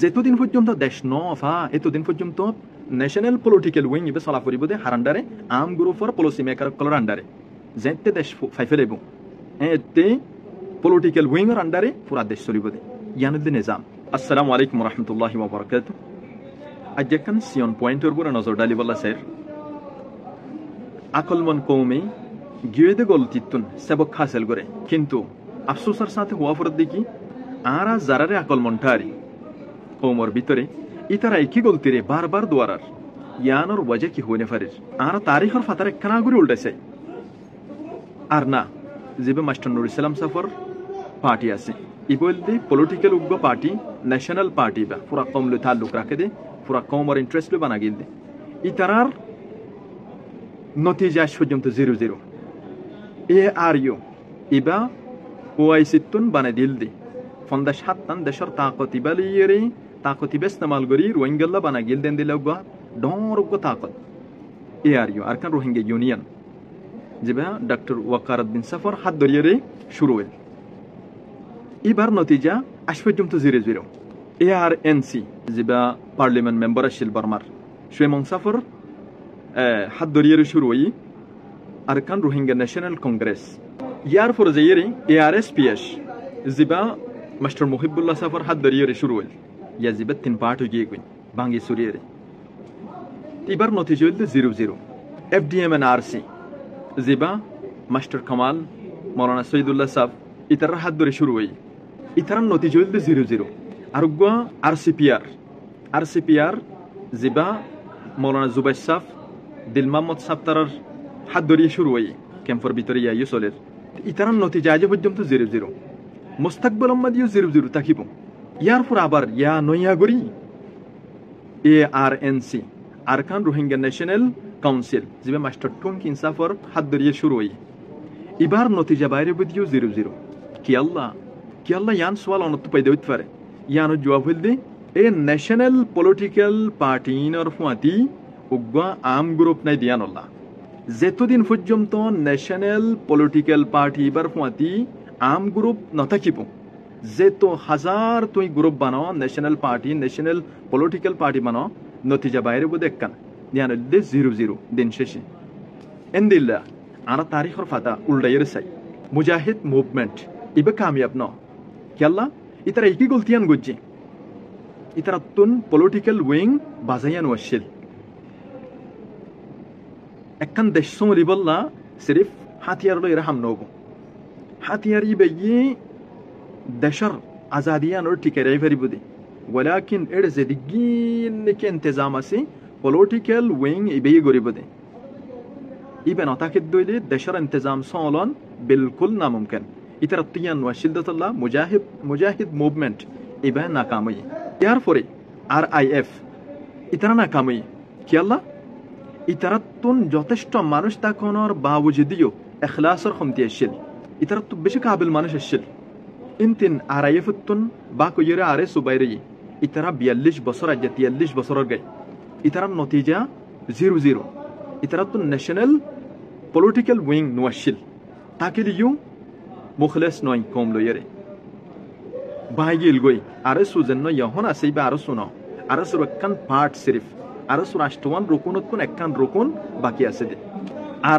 যেতদিন পর্যন্ত দেশ নফা এতদিন পর্যন্ত ন্যাশনাল পলিটিক্যাল উইং ইবে চলা ফুরিব দে হার আন্ডারে আর্ম গ্রুপর পলিসি মেকার কলর আন্ডারে যেতে দেশ ফাইফে দেব এতে পলিটিক্যাল উইংয়ের আন্ডারে পুরা দেশ চলিব দে ইয়ানুদ্দিন নিজাম। আসসালামু আলাইকুম রহমতুল্লাহি ওয়া বারাকাতু। আজ এখান সিয়ন পয়েন্টের উপরে নজর ডালিবল্লা স্যার আকলমন কৌমে গিয়ে দে গলতিতুন সেবক হাসিল করে, কিন্তু আফসোসের সাথে হওয়া ফরত দেখি আরা যারারে আকলমনটারি কৌমর ভিতরে ইতারা একই গলতিরে বারবার দোয়ারার ইয়ানোর ওয়াজে কি হইনে ফারির আর তারিখের ফাতার একখানা ঘুরে উল্টাইছে। আর না যেবে মাস্টার নুর ইসলাম সাফর পার্টি আছে ই বলতে পলিটিক্যাল উগ্র পার্টি ন্যাশনাল পার্টি বা পুরা কমলে তাল্লুক রাখে দে, পুরা কমর ইন্টারেস্ট বানা গিল দে। ইতারার নতিজা পর্যন্ত 0-0 ARU ইবা ওআইসিতুন বানাই দিল দে ফন্দা সাতটান দেশের তাকত ইবালিয়েরে তাকত ইবে ইস্তেমাল করি রোহিঙ্গাল্লা বানা গিল দেন দিলে ডর তাকত ARU আর কান রোহিঙ্গা ইউনিয়ন যেবা ডক্টর ওয়াকার বিন সাফর হাত ধরিয়ে শুরু হইল। এবার নতিজা আজ পর্যন্ত 0-0 ARNC যেবা পার্লামেন্ট মেম্বার আসিল বার্মার সুয়েমং সাফর হাত ধরিয়ে শুরু হই আর কান রোহিঙ্গা ন্যাশনাল কংগ্রেস ইয়ার পর যাইয়ে ARSPS যেবা মাস্টার মুহিবুল্লাহ সাফর হাত ধরিয়ে শুরু হইল ইয়া যেবা 3 পার্ট হয়ে গিয়ে ভাঙ্গি সরিয়ে এবার নতিজা হইল 0-0 FDMNRC যেবা মাস্টার কামাল মৌলানা সৈয়দুল্লাহ সাহ ইতারার হাত ধরে শুরু হই ইতারার নতিজা হইল 0-0 আর RCPR যেবা মৌলানা জুবাই সাহ দিল মোহাম্মদ সাহ তারার হাত ধরিয়ে শুরু হই ক্যাম্পের ভিতরে ইয়ে চলের ইতারার নতিজা আজ পর্যন্ত 0-0 মুস্তাকবল মাদিও 0-0 থাকিব। ইয়ার পর আবার ইয়া নইয়াগরি ARNC Arakan Rohingya national council যেবা মাস্টার টুঙ্ক ইনসাফর হাত ধরিয়ে শুরু হই এবার নতিজা বাইরে বুঝিও 0-0 কি আল্লাহ ইয়ান সোয়াল অনত পাইতে হইতে পারে ইয়ানো জবাব হইল দে এ ন্যাশনাল পলিটিক্যাল পার্টির ফুয়াতি উগ্রা আর্ম গ্রুপ নাই দিয়ান আল্লাহ যেতদিন পর্যন্ত ন্যাশনাল পলিটিক্যাল পার্টি এবার ফুয়াতি আর্ম গ্রুপ নথাকিব যেত হাজার তুই গ্রুপ বানাও national party national political party বানাও নতিজা বাইরে বোধ একখান দিয়ান 0-0 দিন শেষে এন্দিল্লা আর তারিখের ফাতা উল্টাইয়ের চাই মুজাহিদ মুভমেন্ট ইবে কামিয়াব ন কেল্লা ইতারা একই গলতিয়ান গজ্জি ইতারা তুন পলিটিক্যাল উইং বাজাইয়ান ওয়াসিল একখান দেশ সমলি বললা সিরিফ হাতিয়ার লইরা হাম নব হাতিয়ার ইবে দেশের আজাদিয়ানোর টিকারাই ফারিব দে ওয়ালাকিন এর যেদিগিন নেকে ইন্তজাম আছে পলিটিক্যাল উইং ইবেই গরিব দে ইবে নতাকিদ দইলে দেশের ইন্তজাম চলন বিলকুল নামুমকিন ইতারা তিয়ান ওয়াসিলদাতুল্লাহ মুজাহিদ মুভমেন্ট ইবে নাকামই ইয়ার পরে RIF ইতারা নাকামই কি আল্লাহ ইতারা তুন যথেষ্ট মানুষ তাকনর বাবুজিদিও ইখলাসর খমতি আসিল ইতারা তো বেশি কাবিল মানুষ আসিল ইনতিন RIF তুন বা কইরে আরে সুবাইরে ইতারা 42 বছর আজ 43 বছরের গায় ইতারার নতিজা 0-0 ইতারা তো ন্যাশনাল পলিটিক্যাল উইং নোয়াশিল তাকে লিও মুখলেস নয় কম লইরে বাইগিল গই আরে সুজেন ইহন আছে বা আরো শুনো আরো সুর একখান পার্ট সিরিফ আরো সুর আষ্টওয়ান রুকুনত কোন একখান রুকুন বাকি আছে দে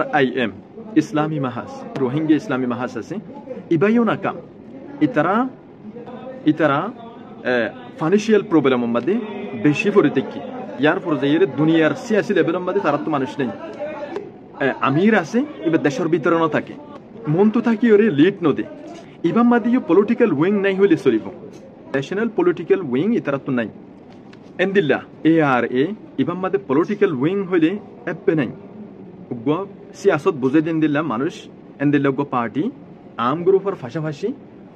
RIM ইসলামী মাহাজ রোহিঙ্গা ইসলামী মাহাজ আছে ইবাইও না কাম ইতারা ফাইন্যান্সিয়াল প্রবলেম মধ্যে বেশি পড়ে কি ইয়ার পর যাইয়ে দুনিয়ার সিয়াসি লেভেলের মধ্যে তারা তো মানুষ নেই আমির আছে এবার দেশের ভিতরে না থাকে মন তো থাকি ওরে লিড নদে ইবাম মাদিও পলিটিক্যাল উইং নাই হইলে চলিব ন্যাশনাল পলিটিক্যাল উইং ইতারা তো নাই এন্দিল্লা ARA ইবাম মাদে পলিটিক্যাল উইং হইলে এপে নাই সিয়াসত বুঝে দিন দিল্লা মানুষ এন্দিল্লা পার্টি আর্ম গ্রুপের ফাঁসাফাঁসি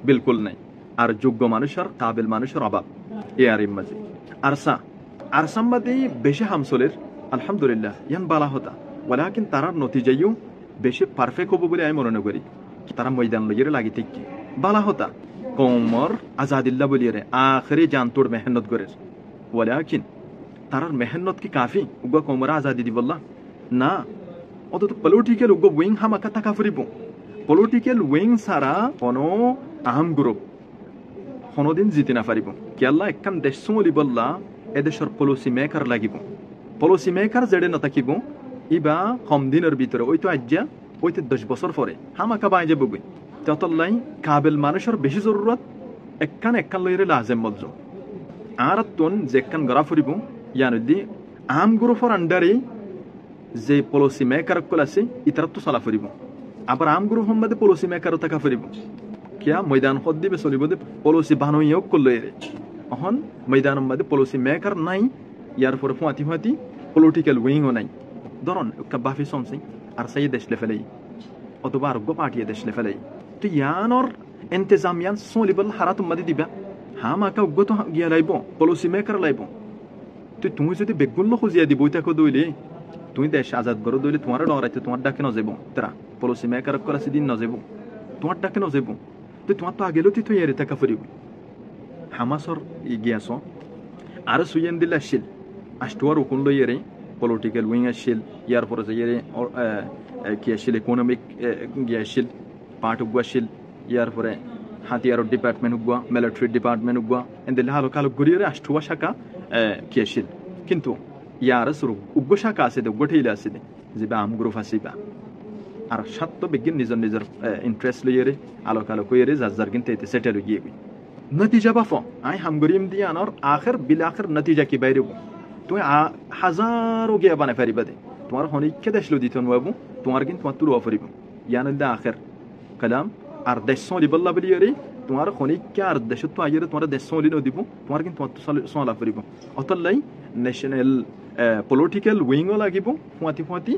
বিলকুল নাই আর যোগ্য মানুষের কাবিল মানুষের অভাব ARM মাঝে আরসাম মাদে বেশি হামসলের আলহামদুলিল্লাহ ইয়ান বালা হতা ওয়ালাকিন তারার নতিজাইও বেশি পারফেক্ট হবো বলে আমি মনে করি তারা ময়দান লইয়ে লাগি থেকে বালা হতা কমর আজাদিল্লা বলিয়ে আখরে জান তোর মেহনত করে ওয়ালাকিন তারার মেহনত কি কাফি উগা কমর আজাদি দিবল্লা না অত পলিটিক্যাল উগা উইং হামাকা টাকা ফুরিব পলিটিক্যাল উইং সারা কোনো আহম গ্রুপ কোনোদিন জিতি না পারিব কেলা একখান দেশ চলি বললা এদেশের পলিসি মেকার লাগিব পলিসি মেকার যেড়ে নাথাকিব ইবা কম দিনের ভিতরে ওই তো আজ্ঞা ওই তো 10 বছর পরে হামাকা বাই যাবো ততলাই কাবেল মানুষের বেশি জরুরত একখান লইরে লাজেম মজ্জ আর তুন যে একখান গড়া ফুরিব ইয়ানুদ্দি আম গ্রুপের আন্ডারে যে পলিসি মেকার কল আছে ইতার তো চলা ফুরিব আবার আম গ্রুপ সম্বাদে পলিসি মেকারও থাকা ফুরিব কিয়া ময়দান সদ দিবে চলিব দে পলিসি বানুইও করলইরে অহন ময়দান সম্বাদে পলিসি মেকার নাই ইয়ার পরে ফুয়াতি পলিটিক্যাল উইংও নাই ধরন একটা বাফি সমসিং আর সাই দেশ লেফেলাই অথবা আরোগ্য পার্টি দেশ লেফেলাই তো ইয়ানোর এন্তেজাম ইয়ান চলিবল হারা তোমাদের দিবা হামাকা উগ্গত গিয়া লাইব পলিসি মেকার লাইব তুমি যদি বেগুন খুঁজিয়া দিব তাকে দইলে তুমি দেশ আজাদ করো দইলে তোমার ডরাইতে তোমার ডাকে নজাব তারা পলিসি মেকার করা সেদিন নজাব তোমার ডাকে নজাব তো তোমার তো আগেলো তুই ইয়ারে টাকা ফুরিব হামাসর গিয়াছ আর সুইয়েন দিল আসছিল আষ্টুয়ার উকুন লই ইয়ারে পলিটিক্যাল উইং আসছিল ইয়ার পরে যে ইয়ারে কি আসছিল ইকোনমিক গিয়া আসছিল পার্ট উগুয়া আসছিল ইয়ার পরে হাতিয়ার ডিপার্টমেন্ট উগুয়া মিলিটারি ডিপার্টমেন্ট উগুয়া এন্দিল হালো কালো ঘুরিয়ে আষ্টুয়া শাখা কি আসছিল কিন্তু ইয়ার শুরু উগ্র শাখা আছে উগ্র ঠেইলে আছে যে বা আম গ্রুপ আসিবা আর সাত বিজ্ঞান নিজের ইন্টারেস্ট লইয়ে আলোক কইরে যার কিন্তু এতে সেটেল গিয়ে নতিজা বাফ আই হামগরিম দিয়ে আনার আখের বিল আখের নতিজা কি বাইরে তুমি হাজারো গিয়া বানাই পারিবা দে তোমার হনিকে দেশলো দিত নবাবু তোমার কিন্তু তোমার তুলো পারিব ইয়ানদা আখের কালাম আর দেশ লিবল্লা বলিয়ে তোমার হনিকে আর দেশ তো আইরে তোমার দেশ লিনো দিব তোমার কিন্তু তোমার সোলা পারিব অতলাই ন্যাশনাল পলিটিক্যাল উইংও লাগিব ফুয়াতি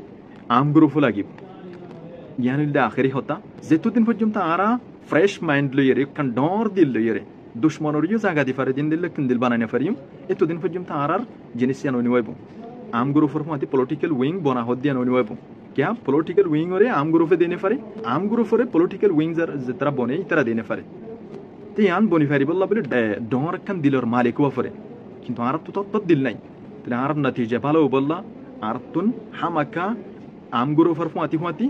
আম গ্রুপও লাগিব ইয়ানদা আখেরি হতা যেতদিন পর্যন্ত আরা ফ্রেশ মাইন্ড লইয়ে কান ডর দিল লইয়ে দুশ্মনরিও জায়গা দি পারে দিন দিলে কিন দিল বানাইনা পারিম এতদিন পর্যন্ত আর জিনিস ইয়ান অনিবাইব আম গ্রুপের মধ্যে পলিটিক্যাল উইং বনা হদ দিয়ান অনিবাইব क्या পলিটিক্যাল উইং ওরে আম গ্রুপে দিনে পারে আম গ্রুপরে পলিটিক্যাল উইং যারা বনে তারা দিনে পারে তে ইয়ান বনি পারি বললা বলে ডর কান দিলর মালিক ওয়া পারে কিন্তু আর তো তত দিল নাই তাহলে আর নতিজা ভালো বললা আর তুন হামাকা আম গ্রুপের ফুয়াতি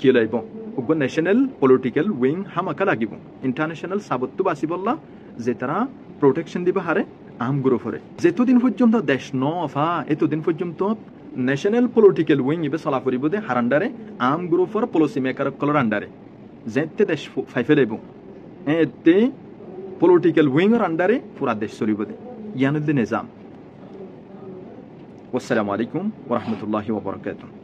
কি লাইব উগ্র ন্যাশনাল পলিটিক্যাল উইং হামাকা লাগিব ইন্টারন্যাশনাল সাবত্তু বাসি বললা যে তারা প্রোটেকশন দিবা হারে আম গ্রুপরে যেতদিন পর্যন্ত দেশ নফা এতদিন পর্যন্ত ন্যাশনাল পলিটিক্যাল উইং ইবে চলা করিব দে হারান্ডারে আম গ্রুপর পলিসি মেকার কলর আন্ডারে যেতে দেশ ফাইফে লাইব এতে পলিটিক্যাল উইংর আন্ডারে পুরা দেশ চলিব দে ইয়ানুদ্দিন নিজাম। আসসালামু আলাইকুম ওয়া রাহমাতুল্লাহি ওয়া বারাকাতুহু।